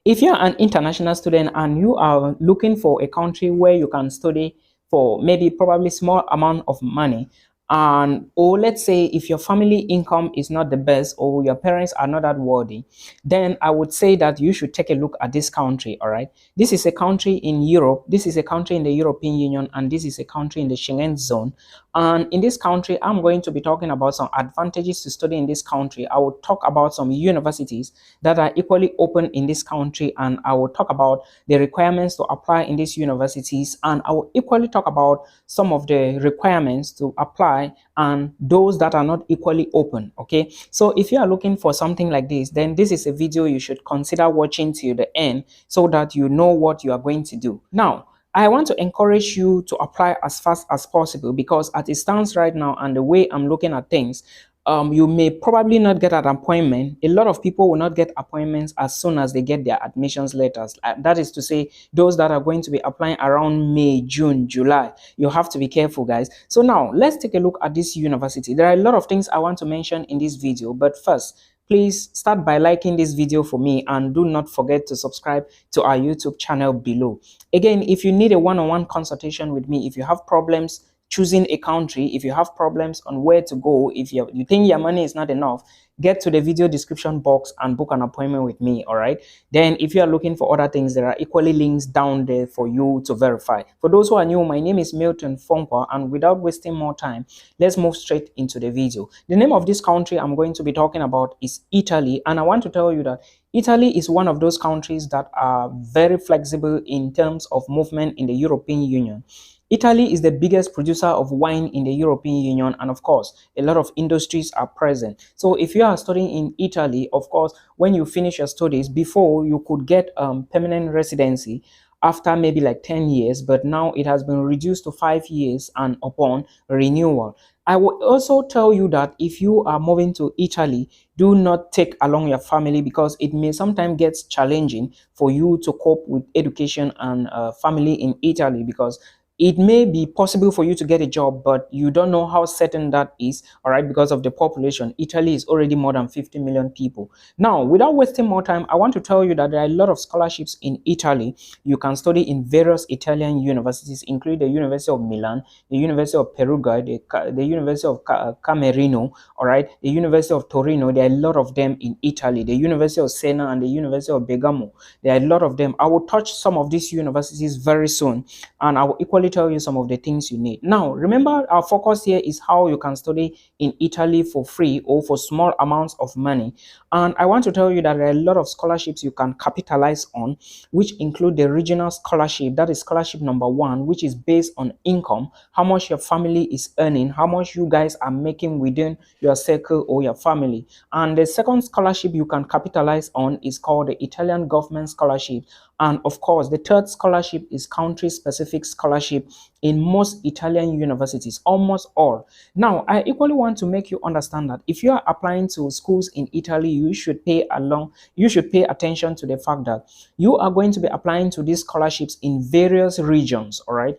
If you're an international student and you are looking for a country where you can study for maybe probably small amount of money, and or let's say if your family income is not the best or your parents are not that worthy, then I would say that you should take a look at this country. All right, this is a country in Europe, this is a country in the European Union, and this is a country in the Schengen zone. And in this country, I'm going to be talking about some advantages to study in this country. I will talk about some universities that are equally open in this country, and I will talk about the requirements to apply in these universities, and I will equally talk about some of the requirements to apply and those that are not equally open. Okay, so if you are looking for something like this, then this is a video you should consider watching till the end so that you know what you are going to do. Now, I want to encourage you to apply as fast as possible, because as it stands right now and the way I'm looking at things, you may probably not get an appointment. A lot of people will not get appointments as soon as they get their admissions letters. That is to say, those that are going to be applying around May, June, July. You have to be careful, guys. So now let's take a look at this university. There are a lot of things I want to mention in this video, but first, please start by liking this video for me, and do not forget to subscribe to our YouTube channel below. Again, if you need a one-on-one consultation with me, if you have problems choosing a country, if you have problems on where to go, if you think your money is not enough, get to the video description box and book an appointment with me. All right, then if you are looking for other things, there are equally links down there for you to verify. For those who are new, my name is Milton Fonkwa, and without wasting more time, let's move straight into the video. The name of this country I'm going to be talking about is Italy, and I want to tell you that Italy is one of those countries that are very flexible in terms of movement in the European Union. Italy is the biggest producer of wine in the European Union, and of course, a lot of industries are present. So if you are studying in Italy, of course, when you finish your studies, before you could get permanent residency after maybe like 10 years, but now it has been reduced to 5 years and upon renewal. I will also tell you that if you are moving to Italy, do not take along your family, because it may sometimes get challenging for you to cope with education and family in Italy, because it may be possible for you to get a job, but you don't know how certain that is, all right, because of the population. Italy is already more than 50 million people. Now, without wasting more time, I want to tell you that there are a lot of scholarships in Italy. You can study in various Italian universities, including the University of Milan, the University of Perugia, the University of Camerino, all right, the University of Torino. There are a lot of them in Italy, the University of Siena and the University of Bergomo. There are a lot of them. I will touch some of these universities very soon, and I will equally tell you some of the things you need. Now, remember, our focus here is how you can study in Italy for free or for small amounts of money. And I want to tell you that there are a lot of scholarships you can capitalize on, which include the regional scholarship. That is scholarship number 1, which is based on income, how much your family is earning, how much you guys are making within your circle or your family. And the second scholarship you can capitalize on is called the Italian government scholarship. And of course, the third scholarship is country-specific scholarship in most Italian universities, almost all. Now, I equally want to make you understand that if you are applying to schools in Italy, you should pay attention to the fact that you are going to be applying to these scholarships in various regions, all right?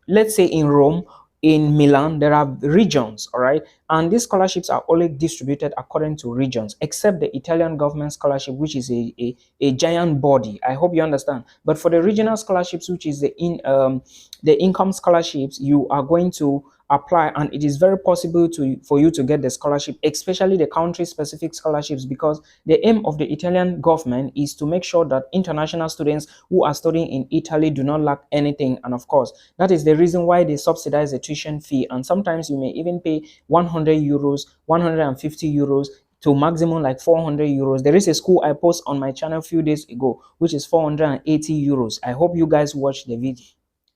Let's say in Rome, in Milan, there are regions, all right, and these scholarships are only distributed according to regions, except the Italian government scholarship, which is a giant body. I hope you understand. But for the regional scholarships, which is the income scholarships, you are going to apply, and it is very possible for you to get the scholarship, especially the country-specific scholarships, because the aim of the Italian government is to make sure that international students who are studying in Italy do not lack anything. And of course, that is the reason why they subsidize the tuition fee, and sometimes you may even pay 100 euros, 150 euros, to maximum like 400 euros. There is a school I post on my channel a few days ago, which is 480 euros. I hope you guys watch the video.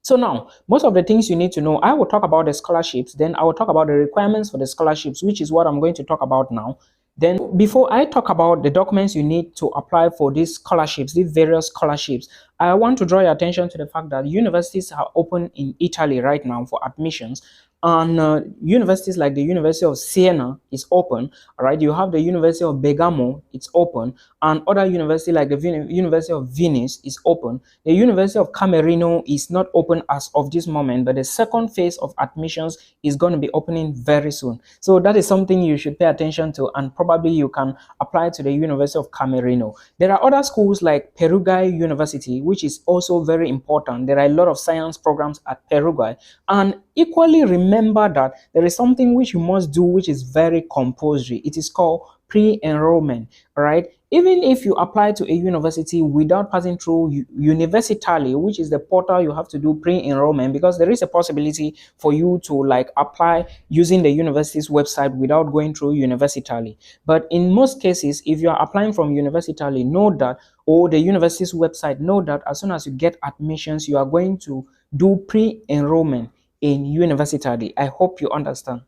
So now, most of the things you need to know, I will talk about the scholarships, then I will talk about the requirements for the scholarships, which is what I'm going to talk about now. Then before I talk about the documents you need to apply for these scholarships, these various scholarships, I want to draw your attention to the fact that universities are open in Italy right now for admissions. And universities like the University of Siena is open. All right, you have the University of Bergamo, it's open, and other university like the University of Venice is open. The University of Camerino is not open as of this moment, but the second phase of admissions is going to be opening very soon. So that is something you should pay attention to, and probably you can apply to the University of Camerino. There are other schools like Perugia University, which is also very important. There are a lot of science programs at Perugia, and equally remember that there is something which you must do, which is very compulsory. It is called pre-enrollment. All right, even if you apply to a university without passing through Universitali, which is the portal, you have to do pre-enrollment, because there is a possibility for you to like apply using the university's website without going through Universitali. But in most cases, if you are applying from Universitali, know that, or the university's website, know that as soon as you get admissions, you are going to do pre-enrollment in Universitali. I hope you understand.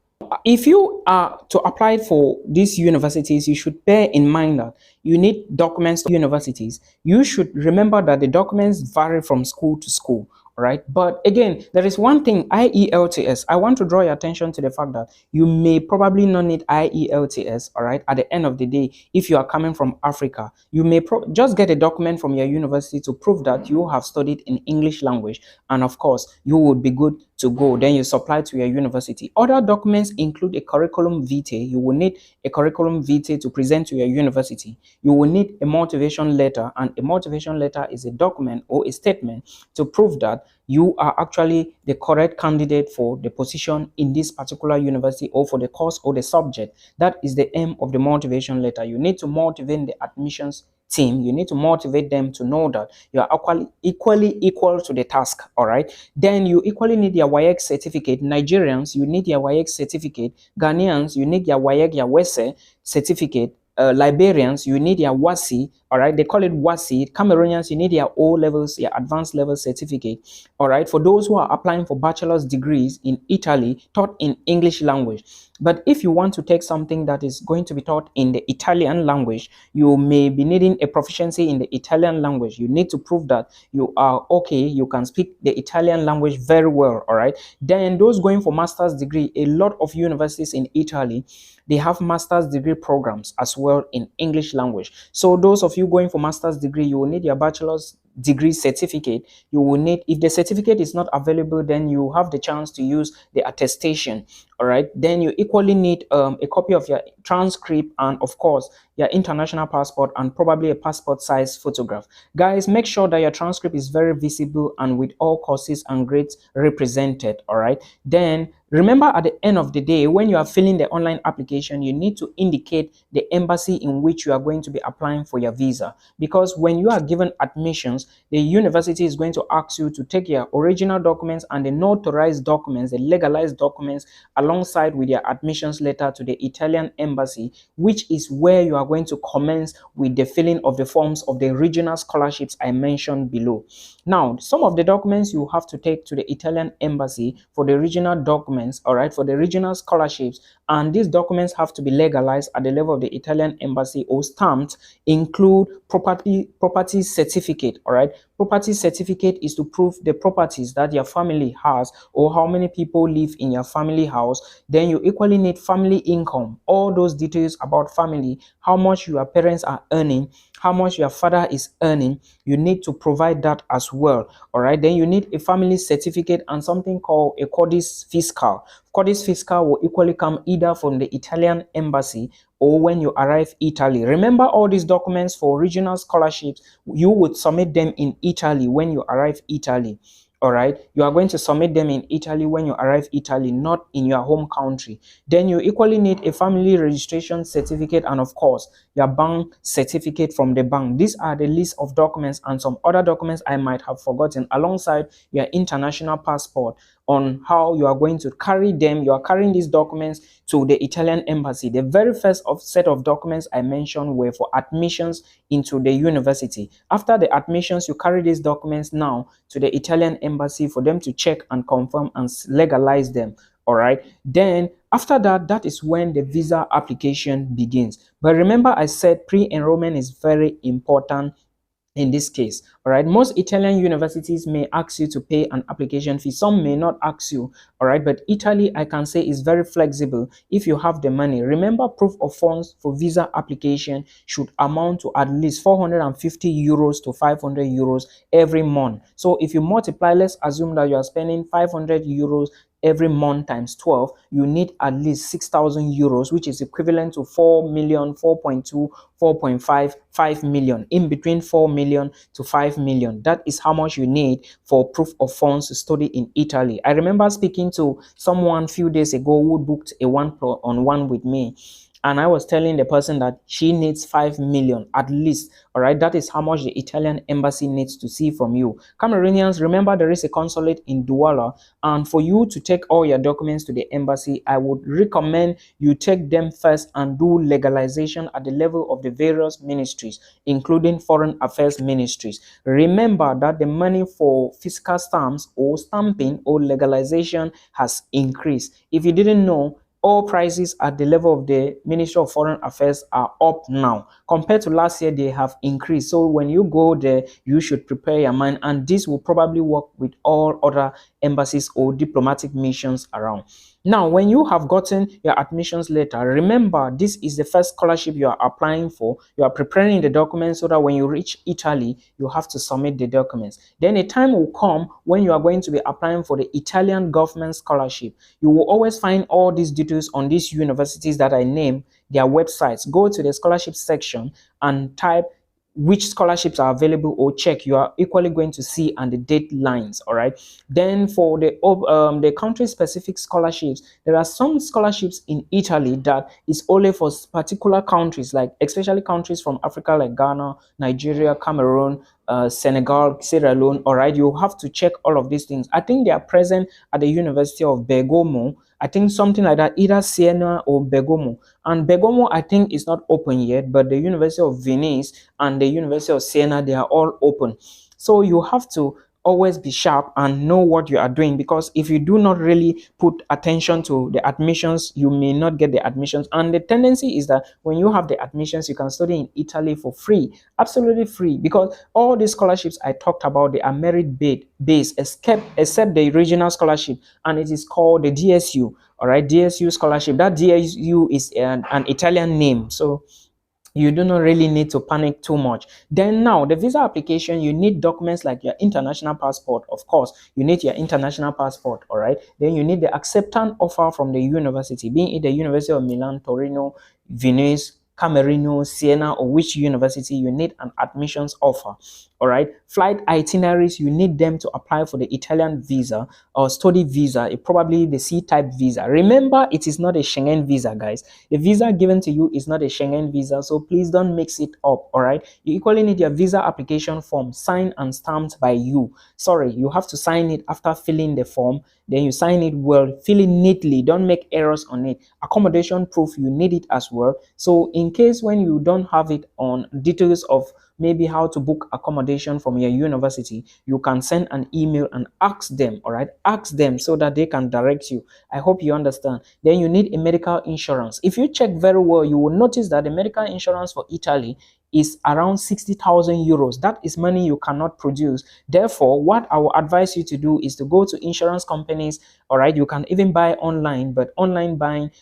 If you are to apply for these universities, you should bear in mind that you need documents to universities. You should remember that the documents vary from school to school. All right. But again, there is one thing, IELTS. I want to draw your attention to the fact that you may probably not need IELTS. All right. At the end of the day, if you are coming from Africa, you may just get a document from your university to prove that you have studied in English language. And of course, you would be good to go. Then you supply to your university. Other documents include a curriculum vitae. You will need a curriculum vitae to present to your university. You will need a motivation letter, and a motivation letter is a document or a statement to prove that you are actually the correct candidate for the position in this particular university, or for the course or the subject. That is the aim of the motivation letter. You need to motivate the admissions team. You need to motivate them to know that you are equally equal to the task. All right, then you equally need your WAEC certificate. Nigerians, you need your WAEC certificate. Ghanaians, you need your WAEC, your WESE certificate. Liberians, you need your WASI. All right, they call it WASI. Cameroonians, you need your O levels, your advanced level certificate. All right, for those who are applying for bachelor's degrees in Italy taught in English language. But if you want to take something that is going to be taught in the Italian language, you may be needing a proficiency in the Italian language. You need to prove that you are okay, you can speak the Italian language very well. All right, then those going for master's degree, a lot of universities in Italy, they have master's degree programs as well in English language. So those of you going for master's degree, you will need your bachelor's degree certificate. You will need, if the certificate is not available, then you have the chance to use the attestation. All right, then you equally need a copy of your transcript, and of course your international passport, and probably a passport size photograph. Guys, make sure that your transcript is very visible and with all courses and grades represented. All right, then remember, at the end of the day, when you are filling the online application, you need to indicate the embassy in which you are going to be applying for your visa, because when you are given admissions, the university is going to ask you to take your original documents and the notarized documents, the legalized documents, alongside with your admissions letter to the Italian embassy, which is where you are going to commence with the filling of the forms of the regional scholarships I mentioned below. Now, some of the documents you have to take to the Italian embassy for the regional documents, all right, for the regional scholarships, and these documents have to be legalized at the level of the Italian embassy or stamped, include property certificate. All right, property certificate is to prove the properties that your family has, or how many people live in your family house. Then you equally need family income, all those details about family, how much your parents are earning, how much your father is earning. You need to provide that as well. All right, then you need a family certificate and something called a codice fiscal. Codice fiscal will equally come either from the Italian embassy or when you arrive Italy. Remember, all these documents for regional scholarships, you would submit them in Italy when you arrive Italy. All right, you are going to submit them in Italy when you arrive Italy, not in your home country. Then you equally need a family registration certificate, and of course your bank certificate from the bank. These are the list of documents and some other documents I might have forgotten, alongside your international passport, on how you are going to carry them. You are carrying these documents to the Italian embassy. The very first set of documents I mentioned were for admissions into the university. After the admissions, you carry these documents now to the Italian embassy for them to check and confirm and legalize them. All right, then after that, that is when the visa application begins. But remember, I said pre-enrollment is very important. in this case. All right, most Italian universities may ask you to pay an application fee. Some may not ask you. All right, but Italy, I can say, is very flexible if you have the money. Remember, proof of funds for visa application should amount to at least 450 euros to 500 euros every month. So if you multiply, let's assume that you are spending 500 euros every month times 12, you need at least 6,000 euros, which is equivalent to 4 million, 4.2, 4.5, 5 million, in between 4 million to 5 million. That is how much you need for proof of funds to study in Italy. I remember speaking to someone a few days ago who booked a one-on-one with me, and I was telling the person that she needs 5 million at least. All right, that is how much the Italian embassy needs to see from you. Cameroonians, remember there is a consulate in Douala, and for you to take all your documents to the embassy, I would recommend you take them first and do legalization at the level of the various ministries, including foreign affairs ministries. Remember that the money for fiscal stamps or stamping or legalization has increased. If you didn't know, all prices at the level of the Ministry of Foreign Affairs are up now. Compared to last year, they have increased. So when you go there, you should prepare your mind, and this will probably work with all other embassies or diplomatic missions around. Now, when you have gotten your admissions letter, remember this is the first scholarship you are applying for. You are preparing the documents so that when you reach Italy, you have to submit the documents. Then a time will come when you are going to be applying for the Italian government scholarship. You will always find all these details on these universities that I named, their websites. Go to the scholarship section and type which scholarships are available, or check. You are equally going to see and the date lines. All right, then for the country specific scholarships, there are some scholarships in Italy that is only for particular countries, like especially countries from Africa like Ghana, Nigeria, Cameroon, Senegal, Sierra Leone. All right, you have to check all of these things. I think they are present at the University of Bergomo. I think something like that, either Siena or Bergomo. And Bergomo, I think, is not open yet, but the University of Venice and the University of Siena, they are all open. So you have to always be sharp and know what you are doing, because if you do not really put attention to the admissions, you may not get the admissions. And the tendency is that when you have the admissions, you can study in Italy for free, absolutely free, because all the scholarships I talked about, they are merit based, except the regional scholarship, and it is called the DSU. All right, DSU scholarship. That DSU is an Italian name, so you do not really need to panic too much. Then now, the visa application, you need documents like your international passport. Of course, you need your international passport. All right, then you need the acceptance offer from the university, being it the University of Milan, Torino, Venice, Camerino, Siena, or which university. You need an admissions offer. All right, flight itineraries, you need them to apply for the Italian visa or study visa, probably the C-type visa. Remember, it is not a Schengen visa, guys. The visa given to you is not a Schengen visa, so please don't mix it up. All right, you equally need your visa application form signed and stamped by you. Sorry, you have to sign it after filling the form. Then you sign it well, fill it neatly, don't make errors on it. Accommodation proof, you need it as well. So in case when you don't have it on details of maybe how to book accommodation from your university, you can send an email and ask them. All right, ask them so that they can direct you. I hope you understand. Then you need a medical insurance. If you check very well, you will notice that the medical insurance for Italy is around 60,000 euros. That is money you cannot produce. Therefore, what I will advise you to do is to go to insurance companies. All right, you can even buy online, but online buying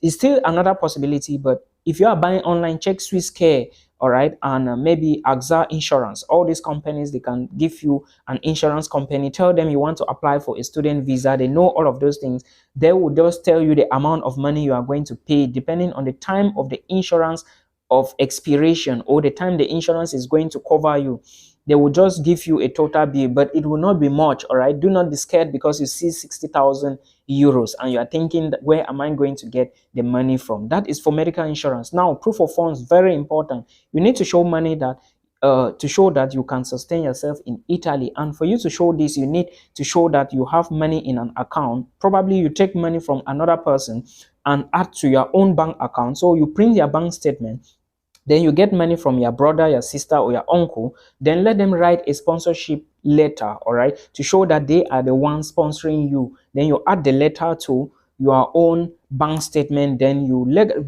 is still another possibility. But if you are buying online, check Swiss Care. All right, and maybe AXA Insurance. All these companies, they can give you an insurance company. Tell them you want to apply for a student visa. They know all of those things. They will just tell you the amount of money you are going to pay depending on the time of the insurance of expiration, or the time the insurance is going to cover you. They will just give you a total bill, but it will not be much. All right, do not be scared because you see 60,000 euros and you are thinking, where am I going to get the money from? That is for medical insurance. Now, proof of funds, very important. You need to show money that to show that you can sustain yourself in Italy. And for you to show this, you need to show that you have money in an account. Probably you take money from another person and add to your own bank account. So you print your bank statement. Then you get money from your brother, your sister, or your uncle. Then let them write a sponsorship letter, all right, to show that they are the ones sponsoring you. Then you add the letter to your own bank statement, then you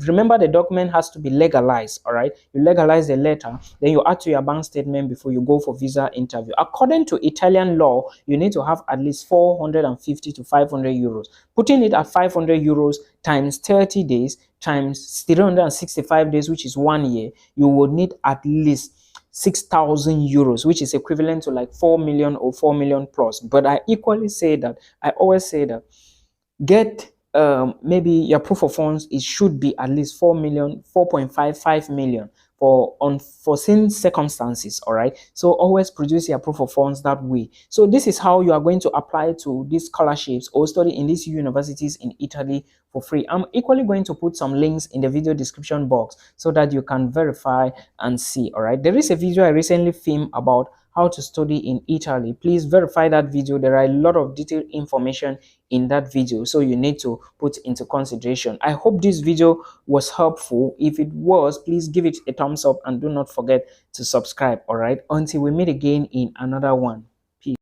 remember the document has to be legalized. All right, you legalize the letter, then you add to your bank statement before you go for visa interview. According to Italian law, you need to have at least 450 to 500 euros. Putting it at 500 euros times 30 days times 365 days, which is 1 year, you would need at least 6,000 euros, which is equivalent to like 4 million or 4 million plus. But I always say that get maybe your proof of funds, it should be at least 4 million, 4.55 million for unforeseen circumstances. All right, so always produce your proof of funds that way. So this is how you are going to apply to these scholarships or study in these universities in Italy for free. I'm equally going to put some links in the video description box so that you can verify and see. All right, there is a video I recently filmed about how to study in Italy. Please verify that video. There are a lot of detailed information in that video, so you need to put into consideration. I hope this video was helpful. If it was, please give it a thumbs up and do not forget to subscribe. All right, until we meet again in another one.